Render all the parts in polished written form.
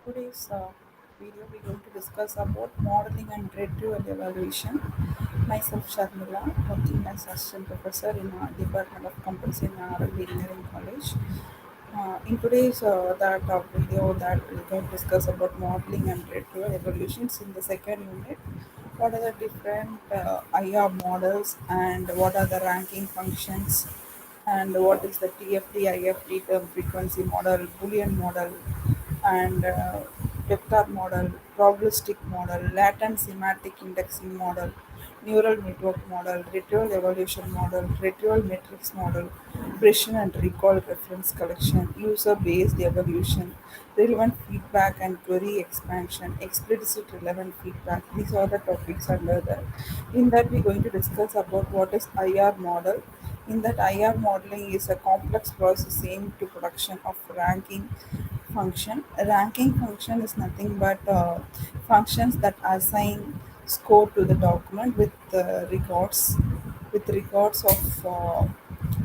Today's video we're going to discuss about modeling and retrieval evaluation. Myself Sharmila, working as assistant professor in Department of Computers in R.M.D Engineering College. In today's video that we're going to discuss about modeling and retrieval evaluations in the second unit. What are the different IR models and what are the ranking functions and what is the TFT, IFT term frequency model, Boolean model, and vector model, probabilistic model, latent semantic indexing model, neural network model, retrieval evaluation model, retrieval matrix model, precision and recall reference collection, user-based evaluation, relevant feedback and query expansion, explicit relevant feedback. These are the topics under that. In that, we're going to discuss about what is IR model. In that, IR modeling is a complex process aimed to production of ranking function. A ranking function is nothing but functions that assign score to the document with regards of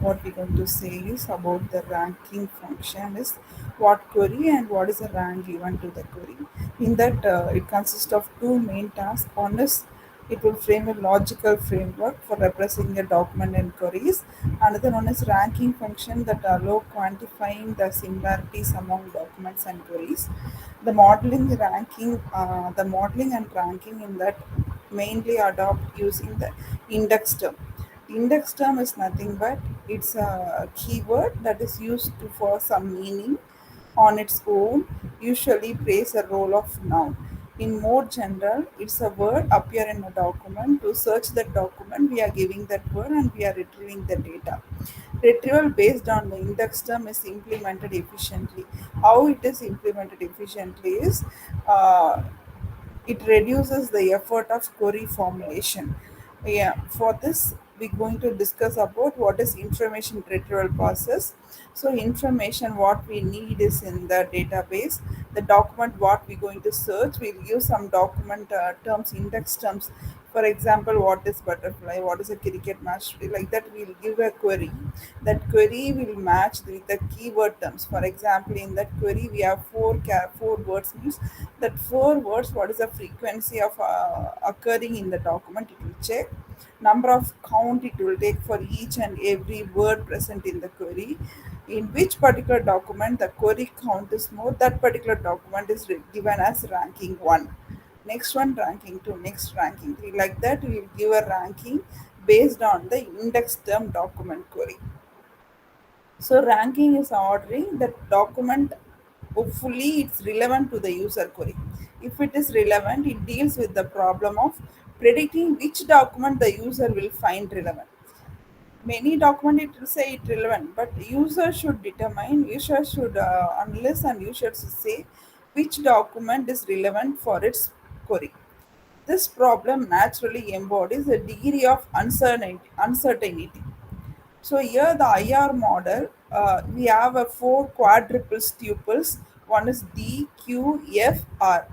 what we're going to say is about the ranking function is what query and what is the rank given to the query. In that, it consists of two main tasks. One is it will frame a logical framework for representing a document and queries. Another one is ranking function that allow quantifying the similarities among documents and queries. The modeling and ranking in that mainly adopt using the index term. Index term is nothing but it's a keyword that is used for some meaning on its own, usually plays a role of noun. In more general, it's a word appear in a document. To search that document, we are giving that word and we are retrieving the data. Retrieval based on the index term is implemented efficiently. How it is implemented efficiently is uh, it reduces the effort of query formulation. Yeah, for this, we're going to discuss about what is information retrieval process. So, information what we need is in the database. The document what we're going to search, we'll use some document terms, index terms. For example, what is butterfly? What is a cricket match? Like that, we'll give a query. That query will match with the keyword terms. For example, in that query, we have four words means that four words. What is the frequency of occurring in the document? It will check number of count it will take for each and every word present in the query. In which particular document the query count is more, that particular document is given as ranking 1, next one ranking 2, next ranking 3. Like that, we will give a ranking based on the index term document query. So ranking is ordering the document. Hopefully, it's relevant to the user query. If it is relevant, it deals with the problem of predicting which document the user will find relevant. Many document it will say it relevant, but user should determine. User should unless and you should say which document is relevant for its query. This problem naturally embodies a degree of uncertainty. So here the IR model, we have a four quadruple tuples. One is D, Q, F, R.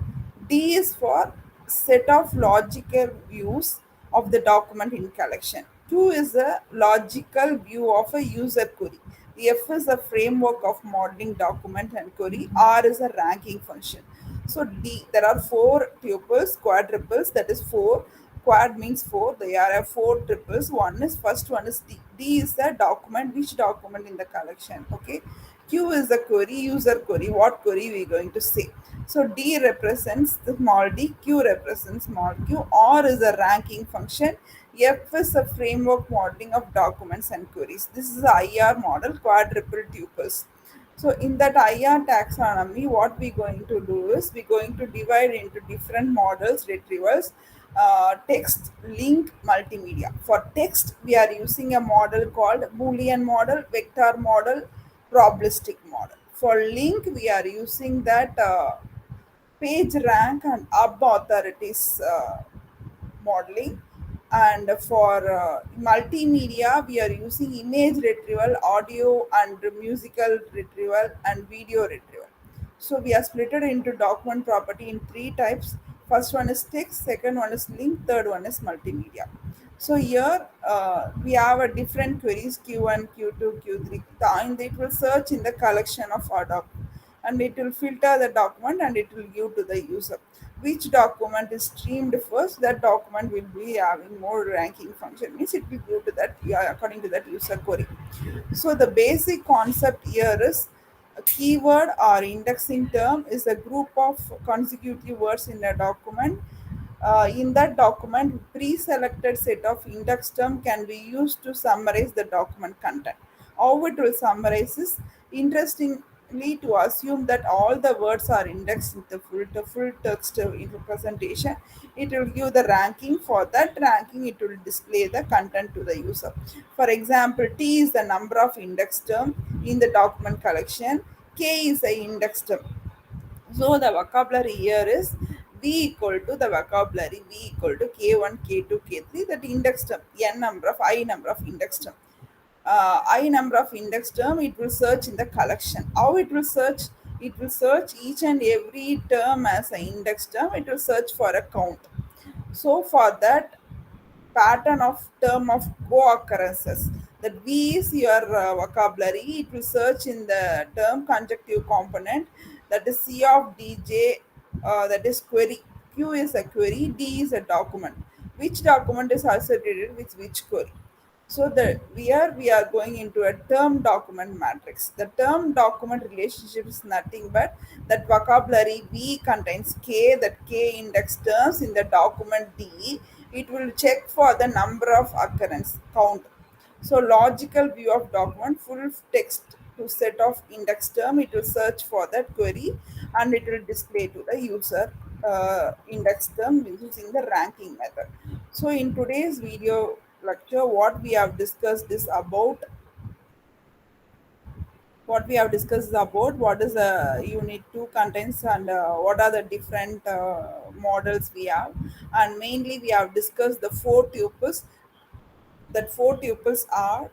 D is for set of logical views of the document in collection. Q is a logical view of a user query. The F is a framework of modeling document and query. R is a ranking function. So D, there are four tuples, quadruples, that is four. Quad means four. There are four triples. First one is D. D is the document. Which document in the collection? Okay. Q is the query, user query. What query we are going to say? So D represents the small d. Q represents small q. R is a ranking function. F is a framework modeling of documents and queries. This is the IR model, quadruple tuples. So in that IR taxonomy, what we're going to do is we're going to divide into different models, retrievals, text, link, multimedia. For text, we are using a model called Boolean model, vector model, probabilistic model. For link, we are using that page rank and up authorities modeling. And for multimedia, we are using image retrieval, audio and musical retrieval, and video retrieval. So we are split it into document property in three types. First one is text, second one is link, third one is multimedia. So here we have a different queries Q1, Q2, Q3. And it will search in the collection of our doc. and it will filter the document and it will give to the user. Which document is streamed first, that document will be having more ranking function, means it will give to that, yeah, according to that user query. So the basic concept here is a keyword or indexing term is a group of consecutive words in a document. In that document, pre-selected set of index term can be used to summarize the document content. How it will summarize is interestingly to assume that all the words are indexed in the full text in representation. It will give the ranking. For that ranking, it will display the content to the user. For example, T is the number of index term in the document collection. K is the index term. So the vocabulary here is V equal to the vocabulary V equal to K1, K2, K3, that index term, N number of I number of index term. I number of index term, it will search in the collection. How it will search? It will search each and every term as an index term. It will search for a count. So for that, pattern of term of co-occurrences. That V is your vocabulary. It will search in the term conjunctive component. That is C of DJ. That is query. Q is a query. D is a document. Which document is associated with which query? So we are going into a term document matrix. The term document relationship is nothing but that vocabulary V contains K, that K index terms in the document D. It will check for the number of occurrence count. So logical view of document, full text to set of index term, it will search for that query and it will display to the user index term using the ranking method. So in today's video lecture, what we have discussed is about what is the unit 2 contains and what are the different models we have, and mainly we have discussed the four tuples. That four tuples are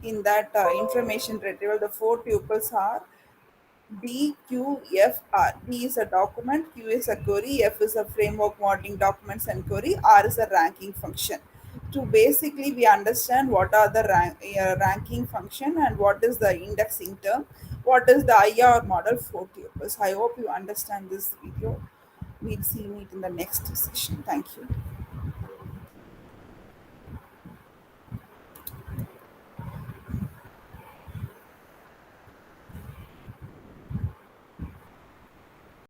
in that information retrieval. The four tuples are D, Q, F, R. D is a document, Q is a query, F is a framework modeling documents and query, R is a ranking function. To basically we understand what are the ranking function and what is the indexing term, what is the IR model for tuples. I hope you understand this video. We'll see it in the next session. Thank you.